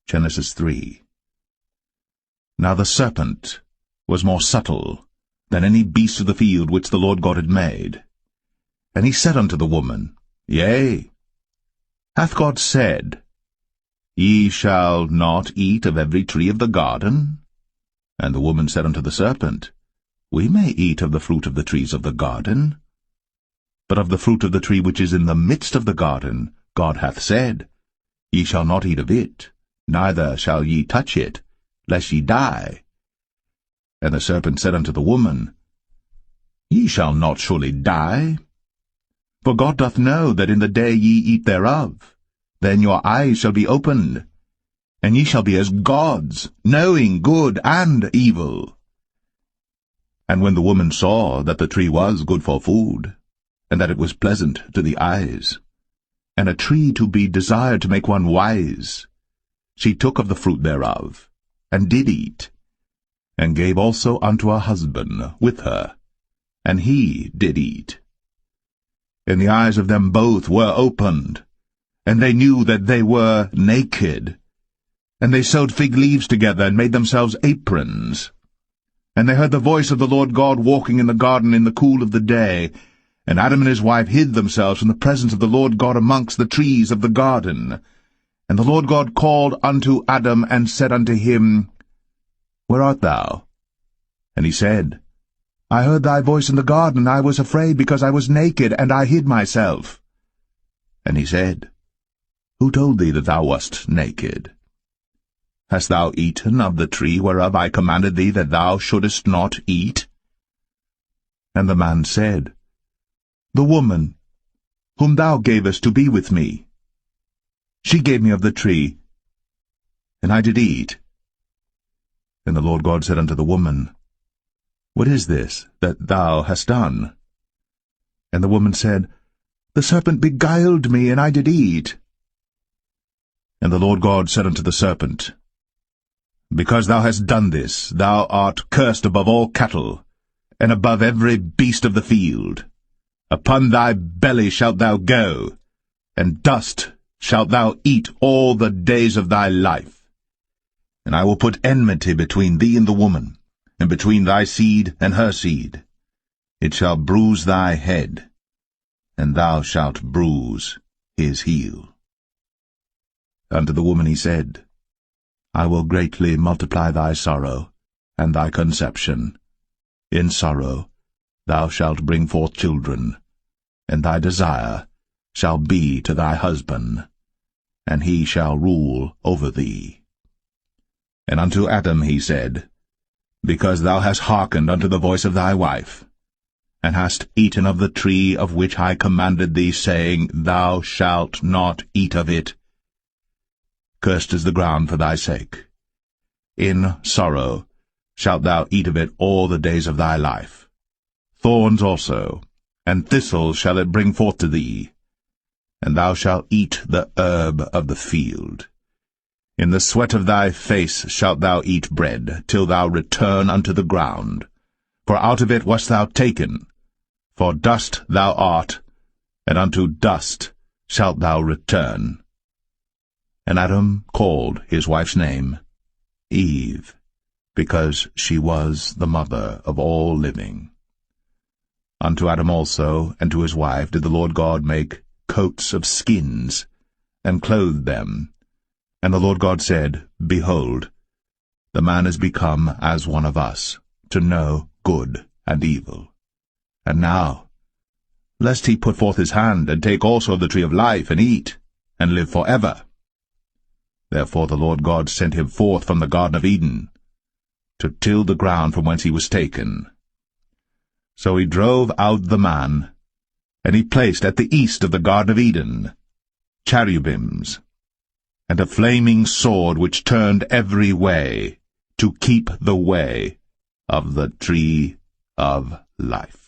Genesis 3. Now the serpent was more subtle than any beast of the field which the Lord God had made. And he said unto the woman, Yea, hath God said, Ye shall not eat of every tree of the garden? And the woman said unto the serpent, We may eat of the fruit of the trees of the garden. But of the fruit of the tree which is in the midst of the garden, God hath said, Ye shall not eat of it, neither shall ye touch it, lest ye die. And the serpent said unto the woman, Ye shall not surely die. For God doth know that in the day ye eat thereof, then your eyes shall be opened, and ye shall be as gods, knowing good and evil. And when the woman saw that the tree was good for food, and that it was pleasant to the eyes, and a tree to be desired to make one wise, she took of the fruit thereof, and did eat, and gave also unto her husband with her, and he did eat. And the eyes of them both were opened, and they knew that they were naked. And they sewed fig leaves together, and made themselves aprons. And they heard the voice of the Lord God walking in the garden in the cool of the day. And Adam and his wife hid themselves from the presence of the Lord God amongst the trees of the garden. And the Lord God called unto Adam, and said unto him, Where art thou? And he said, I heard thy voice in the garden, and I was afraid, because I was naked, and I hid myself. And he said, Who told thee that thou wast naked? Hast thou eaten of the tree whereof I commanded thee that thou shouldest not eat? And the man said, The woman, whom thou gavest to be with me, she gave me of the tree, and I did eat. And the Lord God said unto the woman, What is this that thou hast done? And the woman said, The serpent beguiled me, and I did eat. And the Lord God said unto the serpent, Because thou hast done this, thou art cursed above all cattle, and above every beast of the field. Upon thy belly shalt thou go, and dust shalt thou eat all the days of thy life. And I will put enmity between thee and the woman, and between thy seed and her seed. It shall bruise thy head, and thou shalt bruise his heel. Unto the woman he said, I will greatly multiply thy sorrow, and thy conception. In sorrow thou shalt bring forth children, and thy desire shall be to thy husband, and he shall rule over thee. And unto Adam he said, Because thou hast hearkened unto the voice of thy wife, and hast eaten of the tree of which I commanded thee, saying, Thou shalt not eat of it, cursed is the ground for thy sake. In sorrow shalt thou eat of it all the days of thy life. Thorns also, and thistles shall it bring forth to thee, and thou shalt eat the herb of the field. In the sweat of thy face shalt thou eat bread, till thou return unto the ground. For out of it wast thou taken, for dust thou art, and unto dust shalt thou return. And Adam called his wife's name Eve, because she was the mother of all living. Unto Adam also and to his wife did the Lord God make coats of skins, and clothed them. And the Lord God said, Behold, the man is become as one of us, to know good and evil. And now, lest he put forth his hand, and take also of the tree of life, and eat, and live forever. Therefore the Lord God sent him forth from the Garden of Eden, to till the ground from whence he was taken. So he drove out the man, and he placed at the east of the Garden of Eden cherubims, and a flaming sword which turned every way, to keep the way of the tree of life.